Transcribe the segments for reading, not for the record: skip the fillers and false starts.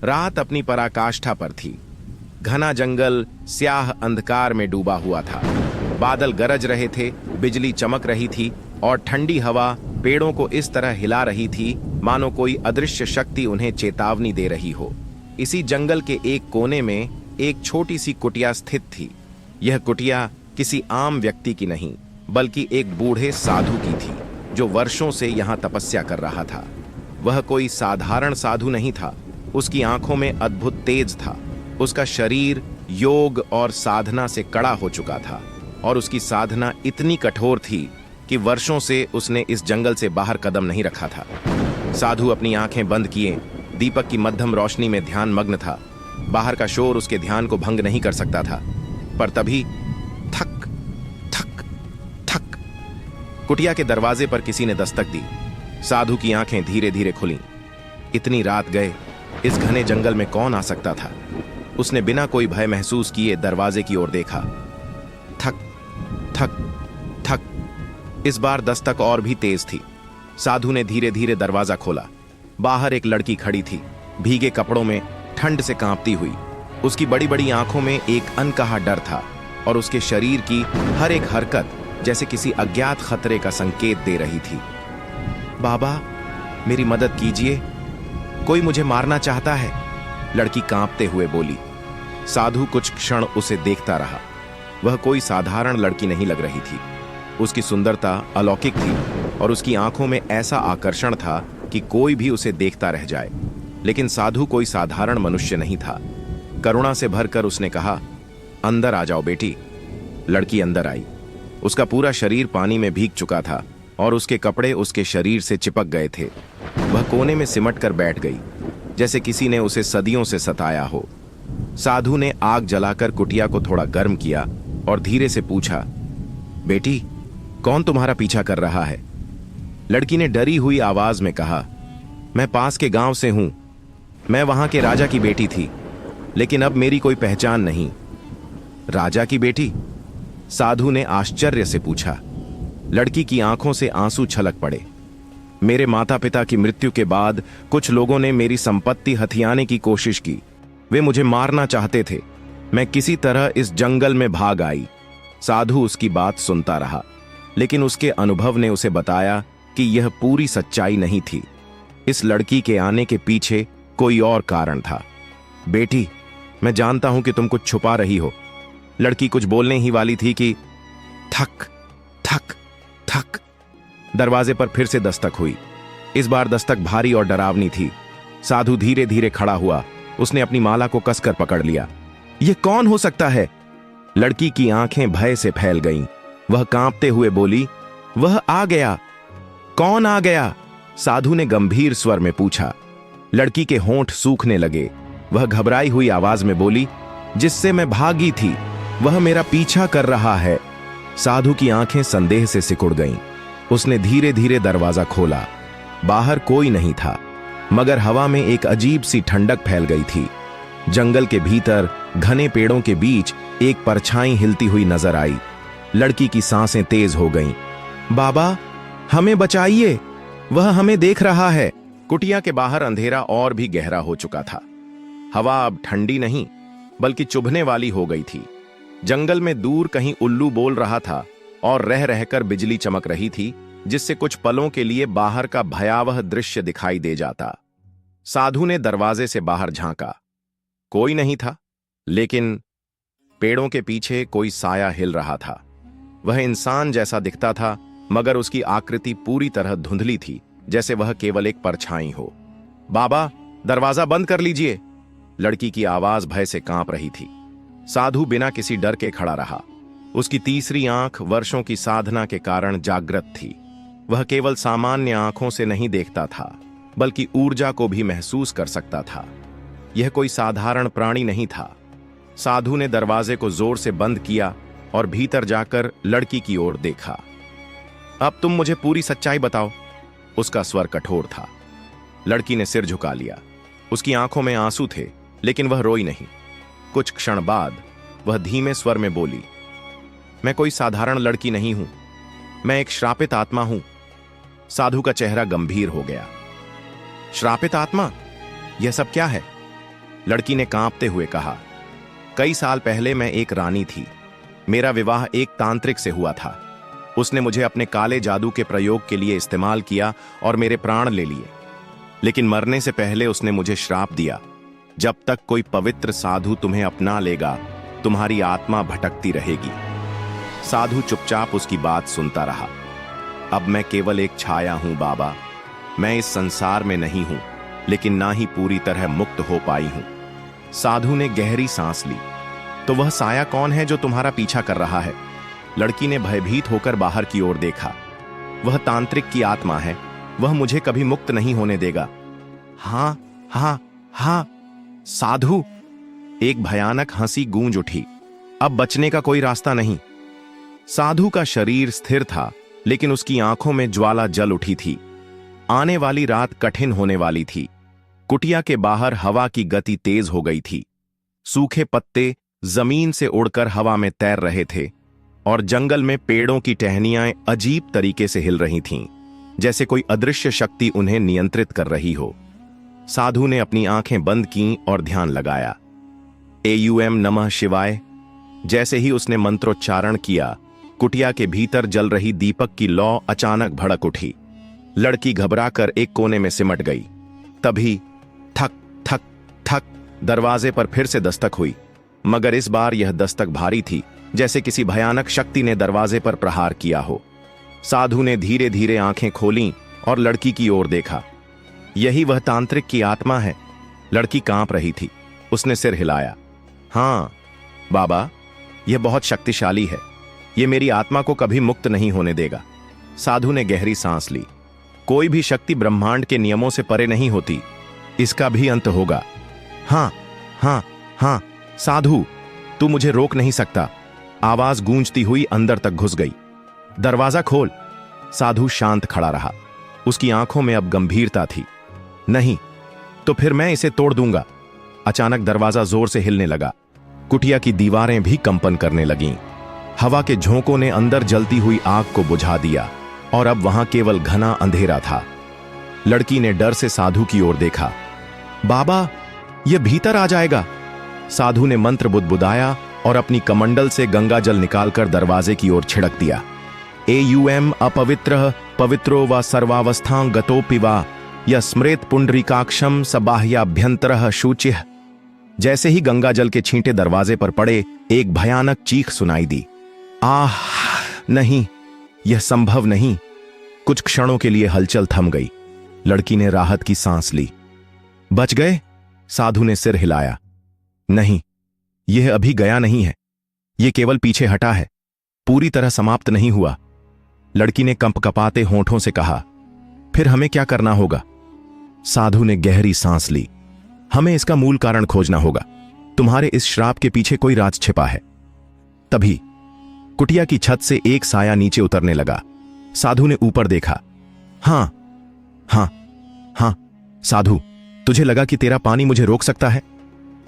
रात अपनी पराकाष्ठा पर थी। घना जंगल स्याह अंधकार में डूबा हुआ था। बादल गरज रहे थे, बिजली चमक रही थी और ठंडी हवा पेड़ों को इस तरह हिला रही थी मानो कोई अदृश्य शक्ति उन्हें चेतावनी दे रही हो। इसी जंगल के एक कोने में एक छोटी सी कुटिया स्थित थी। यह कुटिया किसी आम व्यक्ति की नहीं, बल्कि एक बूढ़े साधु की थी, जो वर्षों से यहाँ तपस्या कर रहा था। वह कोई साधारण साधु नहीं था। उसकी आंखों में अद्भुत तेज था। उसका शरीर योग और साधना से कड़ा हो चुका था और उसकी साधना इतनी कठोर थी कि वर्षों से उसने इस जंगल से बाहर कदम नहीं रखा था। साधु अपनी आंखें बंद किए दीपक की मध्यम रोशनी में ध्यान मग्न था। बाहर का शोर उसके ध्यान को भंग नहीं कर सकता था। पर तभी थक थक थक, कुटिया के दरवाजे पर किसी ने दस्तक दी। साधु की आंखें धीरे धीरे खुलीं। इतनी रात गए इस घने जंगल में कौन आ सकता था? उसने बिना कोई भय महसूस किए दरवाजे की ओर देखा। थक थक थक, इस बार दस्तक और भी तेज थी। साधु ने धीरे धीरे दरवाजा खोला। बाहर एक लड़की खड़ी थी, भीगे कपड़ों में, ठंड से कांपती हुई। उसकी बड़ी बड़ी आंखों में एक अनकहा डर था और उसके शरीर की हर एक हरकत जैसे किसी अज्ञात खतरे का संकेत दे रही थी। बाबा, मेरी मदद कीजिए, कोई मुझे मारना चाहता है, लड़की कांपते हुए बोली। साधु कुछ क्षण उसे देखता रहा। वह कोई साधारण लड़की नहीं लग रही थी। उसकी सुंदरता अलौकिक थी और उसकी आंखों में ऐसा आकर्षण था कि कोई भी उसे देखता रह जाए। लेकिन साधु कोई साधारण मनुष्य नहीं था। करुणा से भरकर उसने कहा, अंदर आ जाओ बेटी। लड़की अंदर आई। उसका पूरा शरीर पानी में भीग चुका था और उसके कपड़े उसके शरीर से चिपक गए थे। वह कोने में सिमट कर बैठ गई, जैसे किसी ने उसे सदियों से सताया हो। साधु ने आग जलाकर कुटिया को थोड़ा गर्म किया और धीरे से पूछा, बेटी, कौन तुम्हारा पीछा कर रहा है? लड़की ने डरी हुई आवाज में कहा, मैं पास के गांव से हूं। मैं वहां के राजा की बेटी थी, लेकिन अब मेरी कोई पहचान नहीं। राजा की बेटी? साधु ने आश्चर्य से पूछा। लड़की की आंखों से आंसू छलक पड़े। मेरे माता पिता की मृत्यु के बाद कुछ लोगों ने मेरी संपत्ति हथियाने की कोशिश की। वे मुझे मारना चाहते थे। मैं किसी तरह इस जंगल में भाग आई। साधु उसकी बात सुनता रहा, लेकिन उसके अनुभव ने उसे बताया कि यह पूरी सच्चाई नहीं थी। इस लड़की के आने के पीछे कोई और कारण था। बेटी, मैं जानता हूं कि तुम कुछ छुपा रही हो। लड़की कुछ बोलने ही वाली थी कि थक थक थक, दरवाजे पर फिर से दस्तक हुई। इस बार दस्तक भारी और डरावनी थी। साधु धीरे धीरे खड़ा हुआ। उसने अपनी माला को कसकर पकड़ लिया। यह कौन हो सकता है? लड़की की आंखें भय से फैल गईं। वह कांपते हुए बोली, वह आ गया। कौन आ गया? साधु ने गंभीर स्वर में पूछा। लड़की के होंठ सूखने लगे। वह घबराई हुई आवाज में बोली, जिससे मैं भागी थी, वह मेरा पीछा कर रहा है। साधु की आंखें संदेह से सिकुड़ गईं। उसने धीरे धीरे दरवाजा खोला। बाहर कोई नहीं था, मगर हवा में एक अजीब सी ठंडक फैल गई थी। जंगल के भीतर घने पेड़ों के बीच एक परछाई हिलती हुई नजर आई। लड़की की सांसें तेज हो गईं। बाबा, हमें बचाइए, वह हमें देख रहा है। कुटिया के बाहर अंधेरा और भी गहरा हो चुका था। हवा अब ठंडी नहीं, बल्कि चुभने वाली हो गई थी। जंगल में दूर कहीं उल्लू बोल रहा था और रह रहकर बिजली चमक रही थी, जिससे कुछ पलों के लिए बाहर का भयावह दृश्य दिखाई दे जाता। साधु ने दरवाजे से बाहर झांका। कोई नहीं था, लेकिन पेड़ों के पीछे कोई साया हिल रहा था। वह इंसान जैसा दिखता था, मगर उसकी आकृति पूरी तरह धुंधली थी, जैसे वह केवल एक परछाई हो। बाबा, दरवाजा बंद कर लीजिए। लड़की की आवाज भय से कांप रही थी। साधु बिना किसी डर के खड़ा रहा। उसकी तीसरी आंख वर्षों की साधना के कारण जागृत थी। वह केवल सामान्य आंखों से नहीं देखता था, बल्कि ऊर्जा को भी महसूस कर सकता था। यह कोई साधारण प्राणी नहीं था। साधु ने दरवाजे को जोर से बंद किया और भीतर जाकर लड़की की ओर देखा। अब तुम मुझे पूरी सच्चाई बताओ। उसका स्वर कठोर था। लड़की ने सिर झुका लिया। उसकी आंखों में आंसू थे, लेकिन वह रोई नहीं। कुछ क्षण बाद वह धीमे स्वर में बोली, मैं कोई साधारण लड़की नहीं हूं, मैं एक श्रापित आत्मा हूं। साधु का चेहरा गंभीर हो गया। श्रापित आत्मा? यह सब क्या है? लड़की ने कांपते हुए कहा, कई साल पहले मैं एक रानी थी। मेरा विवाह एक तांत्रिक से हुआ था। उसने मुझे अपने काले जादू के प्रयोग के लिए इस्तेमाल किया और मेरे प्राण ले लिए। लेकिन मरने से पहले उसने मुझे श्राप दिया, जब तक कोई पवित्र साधु तुम्हें अपना लेगा, तुम्हारी आत्मा भटकती रहेगी। साधु चुपचाप उसकी बात सुनता रहा। अब मैं केवल एक छाया हूं बाबा। मैं इस संसार में नहीं हूं, लेकिन ना ही पूरी तरह मुक्त हो पाई हूं। साधु ने गहरी सांस ली। तो वह साया कौन है जो तुम्हारा पीछा कर रहा है? लड़की ने भयभीत होकर बाहर की ओर देखा। वह तांत्रिक की आत्मा है। वह मुझे कभी मुक्त नहीं होने देगा। हाँ हाँ हाँ साधु। एक भयानक हंसी गूंज उठी। अब बचने का कोई रास्ता नहीं। साधु का शरीर स्थिर था, लेकिन उसकी आंखों में ज्वाला जल उठी थी। आने वाली रात कठिन होने वाली थी। कुटिया के बाहर हवा की गति तेज हो गई थी। सूखे पत्ते जमीन से उड़कर हवा में तैर रहे थे और जंगल में पेड़ों की टहनियां अजीब तरीके से हिल रही थीं, जैसे कोई अदृश्य शक्ति उन्हें नियंत्रित कर रही हो। साधु ने अपनी आंखें बंद कीं और ध्यान लगाया। एयूएम नमः शिवाय। जैसे ही उसने मंत्रोच्चारण किया, कुटिया के भीतर जल रही दीपक की लौ अचानक भड़क उठी। लड़की घबराकर एक कोने में सिमट गई। तभी ठक ठक ठक दरवाजे पर फिर से दस्तक हुई, मगर इस बार यह दस्तक भारी थी, जैसे किसी भयानक शक्ति ने दरवाजे पर प्रहार किया हो। साधु ने धीरे धीरे आंखें खोलीं और लड़की की ओर देखा। यही वह तांत्रिक की आत्मा है। लड़की कांप रही थी। उसने सिर हिलाया। हाँ बाबा, यह बहुत शक्तिशाली है। यह मेरी आत्मा को कभी मुक्त नहीं होने देगा। साधु ने गहरी सांस ली। कोई भी शक्ति ब्रह्मांड के नियमों से परे नहीं होती। इसका भी अंत होगा। हाँ हाँ हाँ साधु, तू मुझे रोक नहीं सकता। आवाज गूंजती हुई अंदर तक घुस गई। दरवाजा खोल। साधु शांत खड़ा रहा। उसकी आंखों में अब गंभीरता थी। नहीं तो फिर मैं इसे तोड़ दूंगा। अचानक दरवाजा जोर से हिलने लगा। कुटिया की दीवारें भी कंपन करने लगीं। हवा के झोंकों ने अंदर जलती हुई आग को बुझा दिया और अब वहां केवल घना अंधेरा था। लड़की ने डर से साधु की ओर देखा। बाबा, यह भीतर आ जाएगा। साधु ने मंत्र बुदबुदाया और अपनी कमंडल से गंगा जल निकालकर दरवाजे की ओर छिड़क दिया। एयूएम अपवित्र पवित्रो व सर्वावस्थां गतोपि वा यस्मृत पुंडरीकाक्षम सबाह्याभ्यंतरः शुचिः। जैसे ही गंगा जल के छींटे दरवाजे पर पड़े, एक भयानक चीख सुनाई दी। आह नहीं, यह संभव नहीं। कुछ क्षणों के लिए हलचल थम गई। लड़की ने राहत की सांस ली। बच गए? साधु ने सिर हिलाया। नहीं, यह अभी गया नहीं है। यह केवल पीछे हटा है, पूरी तरह समाप्त नहीं हुआ। लड़की ने कंपकपाते होंठों से कहा। फिर हमें क्या करना होगा? साधु ने गहरी सांस ली। हमें इसका मूल कारण खोजना होगा। तुम्हारे इस श्राप के पीछे कोई राज छिपा है। तभी कुटिया की छत से एक साया नीचे उतरने लगा। साधु ने ऊपर देखा। हां हां हां साधु, तुझे लगा कि तेरा पानी मुझे रोक सकता है?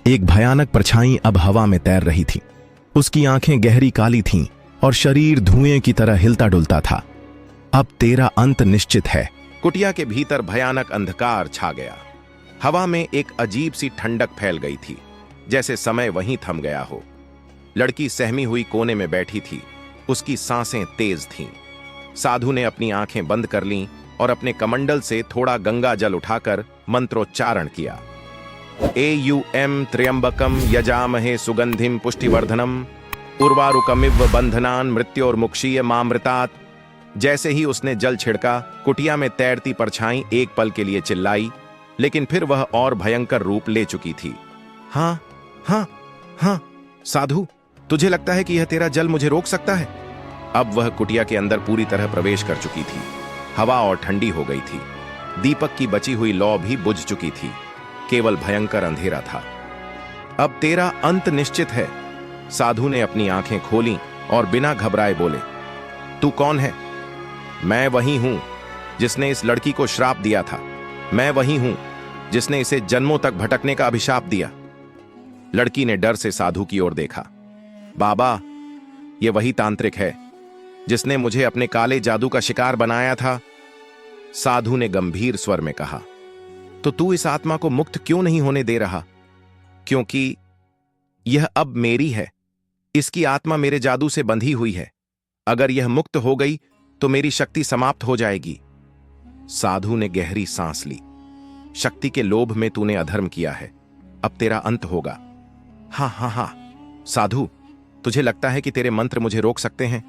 एक भयानक परछाई अब हवा में तैर रही थी। उसकी आंखें गहरी काली थीं और शरीर धुएं की तरह हिलता डुलता था। अब तेरा अंत निश्चित है। कुटिया के भीतर भयानक अंधकार छा गया। हवा में एक अजीब सी ठंडक फैल गई थी, जैसे समय वहीं थम गया हो। लड़की सहमी हुई कोने में बैठी थी। उसकी सांसें तेज थीं। साधु ने अपनी आंखें बंद कर लीं और अपने कमंडल से थोड़ा गंगा जल उठाकर मंत्रोच्चारण किया। एयूएम त्र्यंबकम यजामहे सुगंधिम पुष्टिवर्धनम उर्वारुकमिव बंधनान मृत्योर्मुक्षीय मामृतात्। जैसे ही उसने जल छिड़का, कुटिया में तैरती परछाई एक पल के लिए चिल्लाई, लेकिन फिर वह और भयंकर रूप ले चुकी थी। हाँ हाँ हाँ साधु, तुझे लगता है कि यह तेरा जल मुझे रोक सकता है? अब वह कुटिया के अंदर पूरी तरह प्रवेश कर चुकी थी। हवा और ठंडी हो गई थी। दीपक की बची हुई लौ भी बुझ चुकी थी। केवल भयंकर अंधेरा था। अब तेरा अंत निश्चित है। साधु ने अपनी आंखें खोलीं और बिना घबराए बोले। तू कौन है? मैं वही हूं जिसने इस लड़की को श्राप दिया था। मैं वही हूं जिसने इसे जन्मों तक भटकने का अभिशाप दिया। लड़की ने डर से साधु की ओर देखा। बाबा, यह वही तांत्रिक है जिसने मुझे अपने काले जादू का शिकार बनाया था। साधु ने गंभीर स्वर में कहा। तो तू इस आत्मा को मुक्त क्यों नहीं होने दे रहा? क्योंकि यह अब मेरी है। इसकी आत्मा मेरे जादू से बंधी हुई है। अगर यह मुक्त हो गई तो मेरी शक्ति समाप्त हो जाएगी। साधु ने गहरी सांस ली। शक्ति के लोभ में तूने अधर्म किया है, अब तेरा अंत होगा। हाँ हाँ हाँ साधु, तुझे लगता है कि तेरे मंत्र मुझे रोक सकते हैं?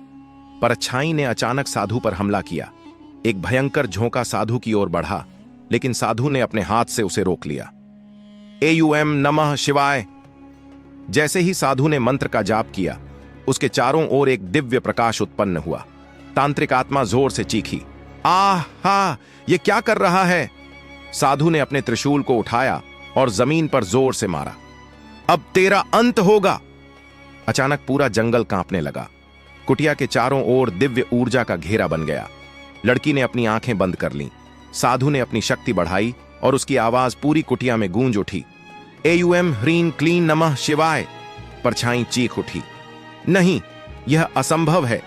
परछाई ने अचानक साधु पर हमला किया। एक भयंकर झोंका साधु की ओर बढ़ा, लेकिन साधु ने अपने हाथ से उसे रोक लिया। एयूएम नमः शिवाय। जैसे ही साधु ने मंत्र का जाप किया, उसके चारों ओर एक दिव्य प्रकाश उत्पन्न हुआ। तांत्रिक आत्मा जोर से चीखी, आह हा, ये क्या कर रहा है? साधु ने अपने त्रिशूल को उठाया और जमीन पर जोर से मारा। अब तेरा अंत होगा। अचानक पूरा जंगल कांपने लगा। कुटिया के चारों ओर दिव्य ऊर्जा का घेरा बन गया। लड़की ने अपनी आंखें बंद कर लीं। साधु ने अपनी शक्ति बढ़ाई और उसकी आवाज पूरी कुटिया में गूंज उठी। एयूएम ह्रीं क्लीं नमः शिवाय। परछाई चीख उठी, नहीं, यह असंभव है।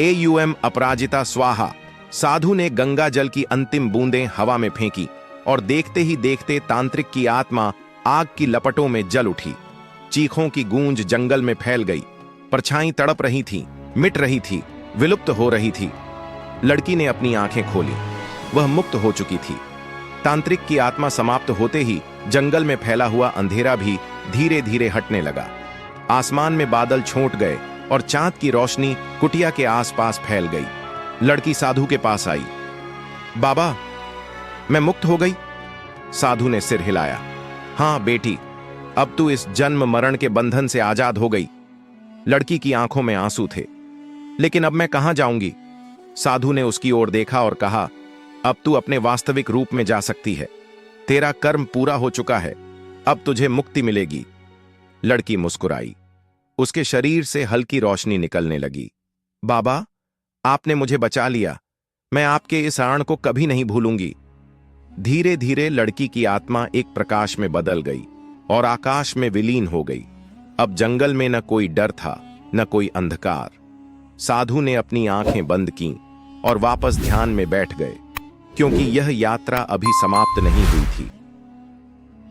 एयूएम अपराजिता स्वाहा। साधु ने गंगा जल की अंतिम बूंदें हवा में फेंकी और देखते ही देखते तांत्रिक की आत्मा आग की लपटों में जल उठी। चीखों की गूंज जंगल में फैल गई। परछाई तड़प रही थी, मिट रही थी, विलुप्त हो रही थी। लड़की ने अपनी आंखें खोली। वह मुक्त हो चुकी थी। तांत्रिक की आत्मा समाप्त होते ही जंगल में फैला हुआ अंधेरा भी धीरे धीरे हटने लगा। आसमान में बादल छोंट गए और चांद की रोशनी कुटिया के आसपास फैल गई। लड़की साधु के पास आई। बाबा, मैं मुक्त हो गई। साधु ने सिर हिलाया। हाँ बेटी, अब तू इस जन्म मरण के बंधन से आजाद हो गई। लड़की की आंखों में आंसू थे। लेकिन अब मैं कहां जाऊंगी? साधु ने उसकी ओर देखा और कहा, अब तू अपने वास्तविक रूप में जा सकती है। तेरा कर्म पूरा हो चुका है, अब तुझे मुक्ति मिलेगी। लड़की मुस्कुराई। उसके शरीर से हल्की रोशनी निकलने लगी। बाबा, आपने मुझे बचा लिया। मैं आपके इस आण को कभी नहीं भूलूंगी। धीरे धीरे लड़की की आत्मा एक प्रकाश में बदल गई और आकाश में विलीन हो गई। अब जंगल में न कोई डर था, न कोई अंधकार। साधु ने अपनी आंखें बंद कीं और वापस ध्यान में बैठ गए, क्योंकि यह यात्रा अभी समाप्त नहीं हुई थी।